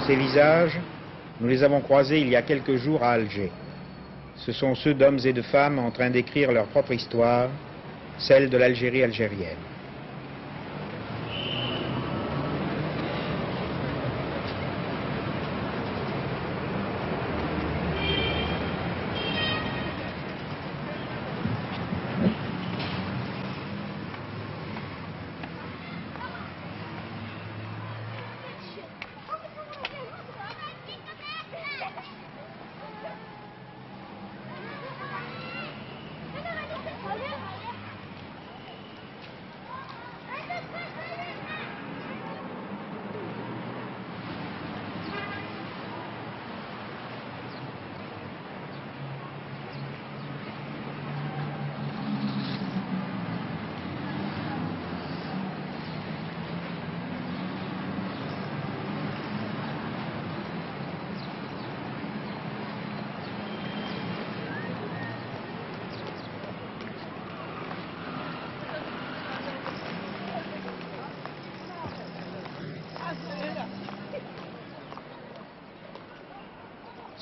Ces visages, nous les avons croisés il y a quelques jours à Alger. Ce sont ceux d'hommes et de femmes en train d'écrire leur propre histoire, celle de l'Algérie algérienne.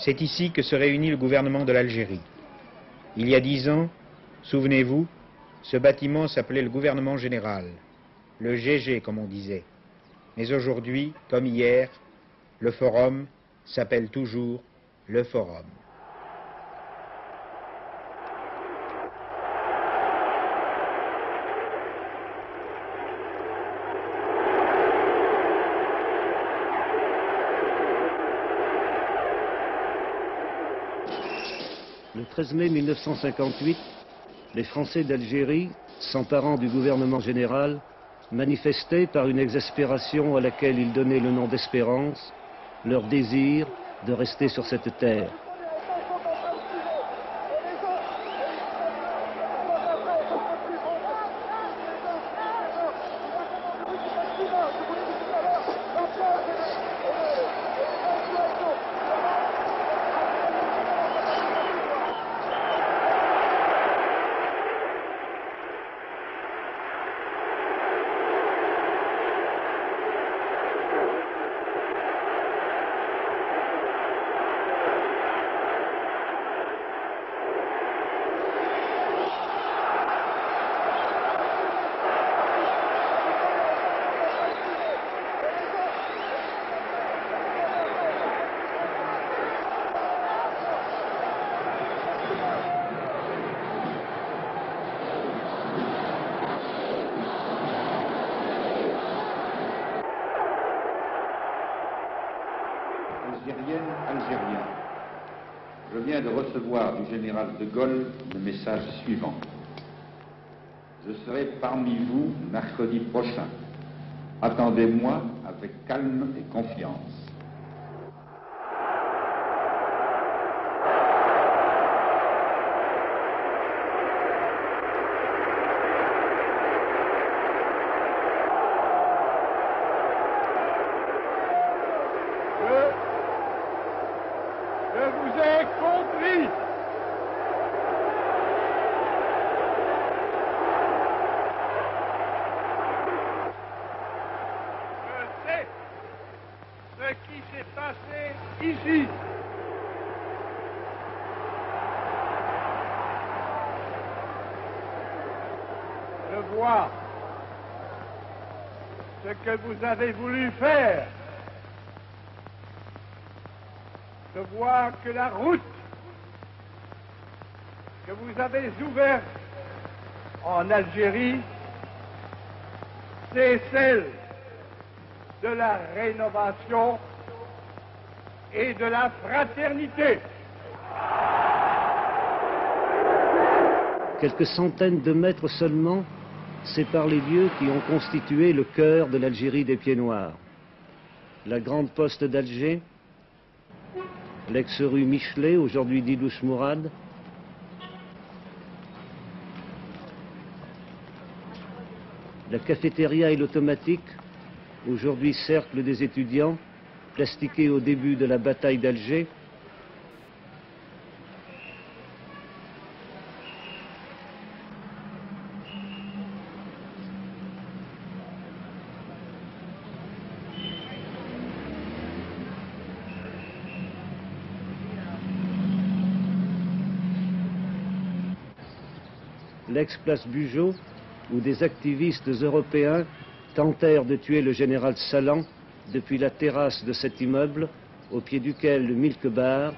C'est ici que se réunit le gouvernement de l'Algérie. Il y a 10 ans, souvenez-vous, ce bâtiment s'appelait le gouvernement général, le GG comme on disait. Mais aujourd'hui, comme hier, le forum s'appelle toujours le forum. Le 13 mai 1958, les Français d'Algérie, s'emparant du gouvernement général, manifestaient par une exaspération à laquelle ils donnaient le nom d'espérance, leur désir de rester sur cette terre. Algérienne, Algérien, je viens de recevoir du général de Gaulle le message suivant. Je serai parmi vous mercredi prochain. Attendez-moi avec calme et confiance. Je vous ai compris. Je sais ce qui s'est passé ici. Je vois ce que vous avez voulu faire. Je vois que la route que vous avez ouverte en Algérie, c'est celle de la rénovation et de la fraternité. Quelques centaines de mètres seulement séparent les lieux qui ont constitué le cœur de l'Algérie des Pieds Noirs. La grande poste d'Alger, l'ex-rue Michelet, aujourd'hui Didouche Mourad, la cafétéria et l'automatique, aujourd'hui cercle des étudiants, plastiqué au début de la bataille d'Alger, l'ex-place Bugeaud, où des activistes européens tentèrent de tuer le général Salan depuis la terrasse de cet immeuble, au pied duquel le Milk Bar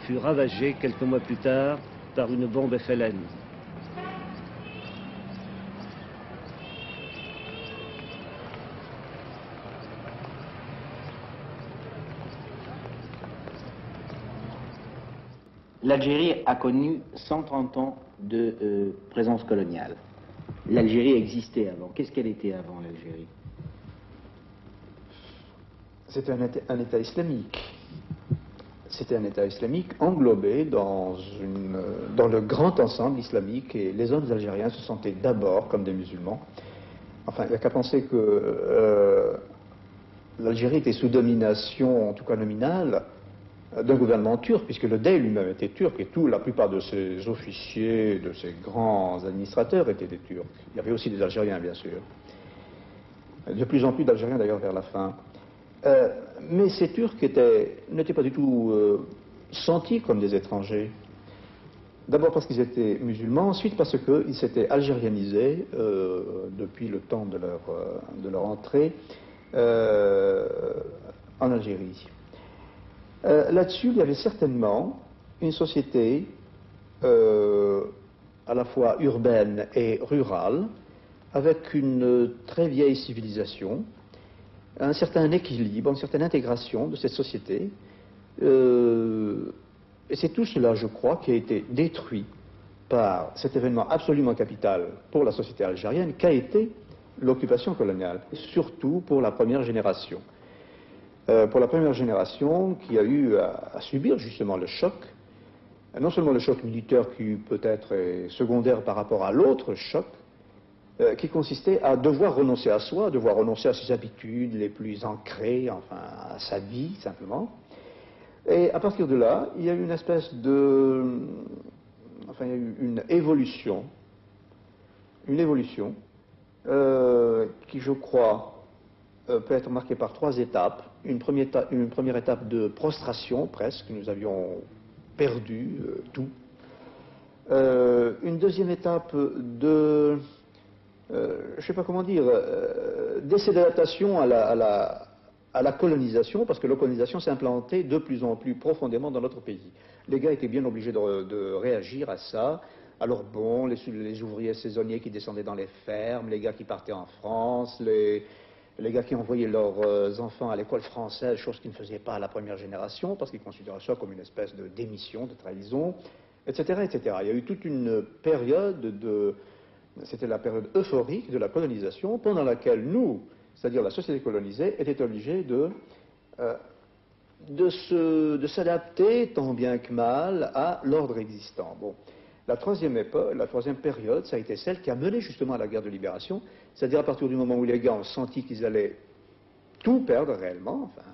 fut ravagé quelques mois plus tard par une bombe FLN. L'Algérie a connu 130 ans de présence coloniale. L'Algérie existait avant. Qu'est-ce qu'elle était avant, l'Algérie? C'était un État islamique. C'était un État islamique englobé dans le grand ensemble islamique, et les hommes algériens se sentaient d'abord comme des musulmans. Enfin, il n'y a qu'à penser que l'Algérie était sous domination, en tout cas nominale, d'un gouvernement turc, puisque le Dey lui-même était turc, et la plupart de ses officiers, de ses grands administrateurs étaient des Turcs. Il y avait aussi des Algériens, bien sûr. De plus en plus d'Algériens, d'ailleurs, vers la fin. Mais ces Turcs n'étaient pas du tout sentis comme des étrangers. D'abord parce qu'ils étaient musulmans, ensuite parce qu'ils s'étaient algérianisés depuis le temps de leur entrée en Algérie. Là-dessus, il y avait certainement une société à la fois urbaine et rurale, avec une très vieille civilisation, un certain équilibre, une certaine intégration de cette société. Et c'est tout cela, je crois, qui a été détruit par cet événement absolument capital pour la société algérienne, qu'a été l'occupation coloniale, et surtout pour la première génération. Pour la première génération qui a eu à subir justement le choc, non seulement le choc militaire qui peut-être est secondaire par rapport à l'autre choc, qui consistait à devoir renoncer à soi, à devoir renoncer à ses habitudes les plus ancrées, enfin à sa vie simplement. Et à partir de là, il y a eu une espèce de... Enfin, il y a eu une évolution qui, je crois, peut être marquée par 3 étapes. Une première étape de prostration, presque, nous avions perdu tout. Une deuxième étape de... je ne sais pas comment dire, d'essai d'adaptation à la colonisation, parce que la colonisation s'est implantée de plus en plus profondément dans notre pays. Les gars étaient bien obligés de réagir à ça. Alors bon, les ouvriers saisonniers qui descendaient dans les fermes, les gars qui partaient en France, les gars qui envoyaient leurs enfants à l'école française, chose qu'ils ne faisaient pas à la première génération, parce qu'ils considéraient ça comme une espèce de démission, de trahison, etc., etc. Il y a eu toute une période c'était la période euphorique de la colonisation, pendant laquelle nous, c'est-à-dire la société colonisée, était obligée de s'adapter tant bien que mal à l'ordre existant. Bon. La troisième période, ça a été celle qui a mené justement à la guerre de libération, c'est-à-dire à partir du moment où les gars ont senti qu'ils allaient tout perdre réellement, enfin,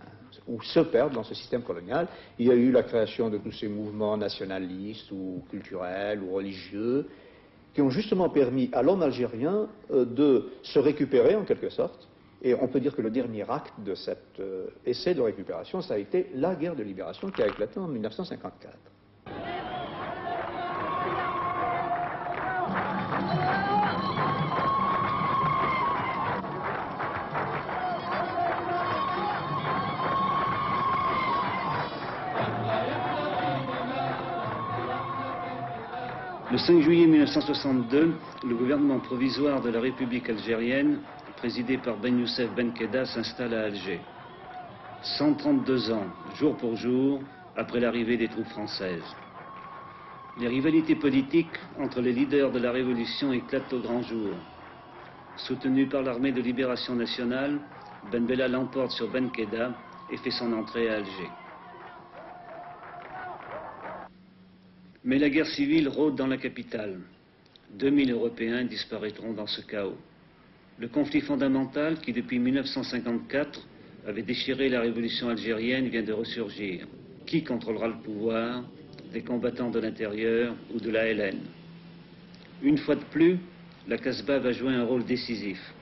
ou se perdre dans ce système colonial. Il y a eu la création de tous ces mouvements nationalistes ou culturels ou religieux qui ont justement permis à l'homme algérien de se récupérer en quelque sorte. Et on peut dire que le dernier acte de cet essai de récupération, ça a été la guerre de libération qui a éclaté en 1954. Le 5 juillet 1962, le gouvernement provisoire de la République algérienne, présidé par Ben Youssef Ben Khedda, s'installe à Alger. 132 ans, jour pour jour, après l'arrivée des troupes françaises. Les rivalités politiques entre les leaders de la Révolution éclatent au grand jour. Soutenu par l'armée de libération nationale, Ben Bella l'emporte sur Ben Khedda et fait son entrée à Alger. Mais la guerre civile rôde dans la capitale. 2000 Européens disparaîtront dans ce chaos. Le conflit fondamental qui, depuis 1954, avait déchiré la révolution algérienne vient de ressurgir. Qui contrôlera le pouvoir? Des combattants de l'intérieur ou de la LN? Une fois de plus, la Casbah va jouer un rôle décisif.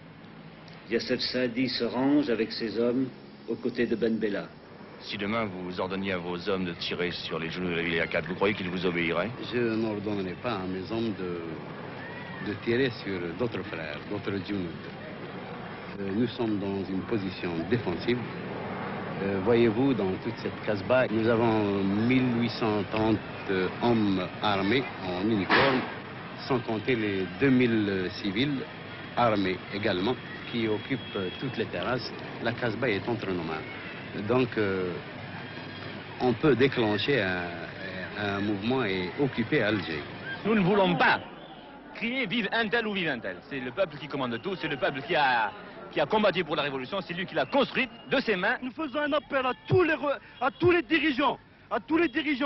Youssef Saadi se range avec ses hommes aux côtés de Ben Bella. Si demain vous ordonniez à vos hommes de tirer sur les genoux de la ville A4, vous croyez qu'ils vous obéiraient? Je n'ordonnerai pas à mes hommes de tirer sur d'autres frères, d'autres Djounoud. Nous sommes dans une position défensive. Voyez-vous, dans toute cette Casbah, nous avons 1830 hommes armés en uniforme, sans compter les 2000 civils armés également, qui occupent toutes les terrasses. La Casbah est entre nos mains. Donc, on peut déclencher un mouvement et occuper Alger. Nous ne voulons pas crier vive un tel ou vive un tel. C'est le peuple qui commande tout, c'est le peuple qui a combattu pour la révolution, c'est lui qui l'a construite de ses mains. Nous faisons un appel à tous les dirigeants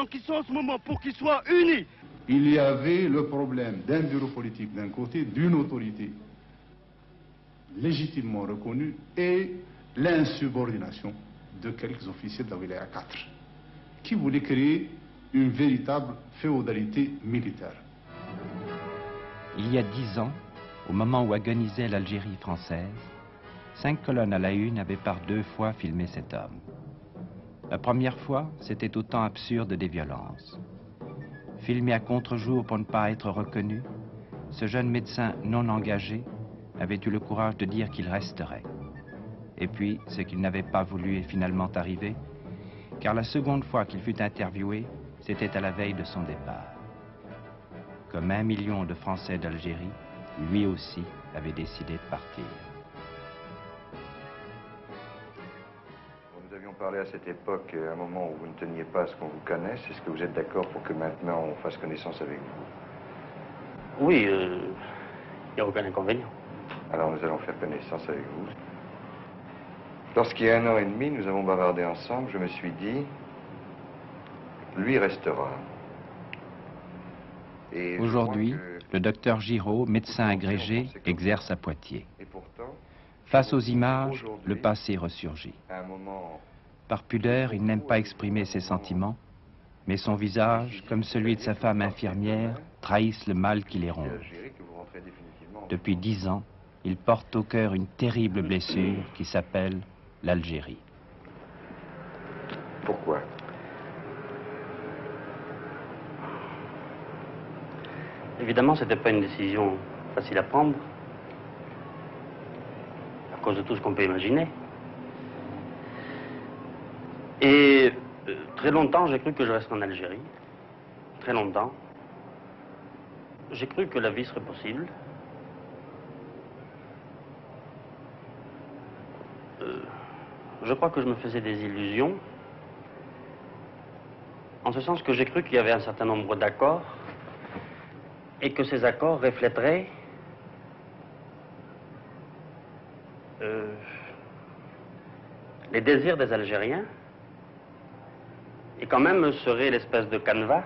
qui sont en ce moment pour qu'ils soient unis. Il y avait le problème d'un bureau politique d'un côté, d'une autorité légitimement reconnue et l'insubordination de quelques officiers de la Wilaya 4 qui voulaient créer une véritable féodalité militaire. Il y a 10 ans, au moment où agonisait l'Algérie française, 5 colonnes à la une avaient par 2 fois filmé cet homme. La première fois, c'était autant absurde des violences. Filmé à contre-jour pour ne pas être reconnu, ce jeune médecin non engagé avait eu le courage de dire qu'il resterait. Et puis, ce qu'il n'avait pas voulu est finalement arrivé, car la seconde fois qu'il fut interviewé, c'était à la veille de son départ. Comme 1 million de Français d'Algérie, lui aussi avait décidé de partir. Nous avions parlé à cette époque, à un moment où vous ne teniez pas à ce qu'on vous connaisse. Est-ce que vous êtes d'accord pour que maintenant on fasse connaissance avec vous? Oui, il n'y a aucun inconvénient. Alors nous allons faire connaissance avec vous. Lorsqu'il y a 1 an et demi, nous avons bavardé ensemble, je me suis dit, lui restera. Aujourd'hui, le docteur Giraud, médecin agrégé, exerce à Poitiers. Face aux images, le passé ressurgit. Par pudeur, il n'aime pas exprimer ses sentiments, mais son visage, comme celui de sa femme infirmière, trahissent le mal qui les ronge. Depuis 10 ans, il porte au cœur une terrible blessure qui s'appelle l'Algérie. Pourquoi? Évidemment, ce n'était pas une décision facile à prendre, à cause de tout ce qu'on peut imaginer. Et très longtemps, j'ai cru que je resterais en Algérie. Très longtemps. J'ai cru que la vie serait possible. Je crois que je me faisais des illusions, en ce sens que j'ai cru qu'il y avait un certain nombre d'accords et que ces accords reflèteraient les désirs des Algériens et quand même seraient l'espèce de canevas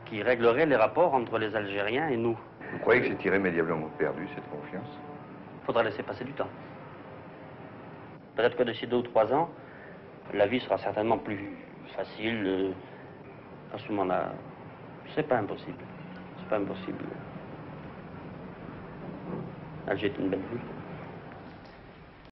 qui réglerait les rapports entre les Algériens et nous. Vous croyez que c'est irrémédiablement perdu, cette confiance? Il faudra laisser passer du temps. Peut-être que d'ici 2 ou 3 ans, la vie sera certainement plus facile. À ce moment-là, c'est pas impossible. C'est pas impossible. Alger est une belle ville.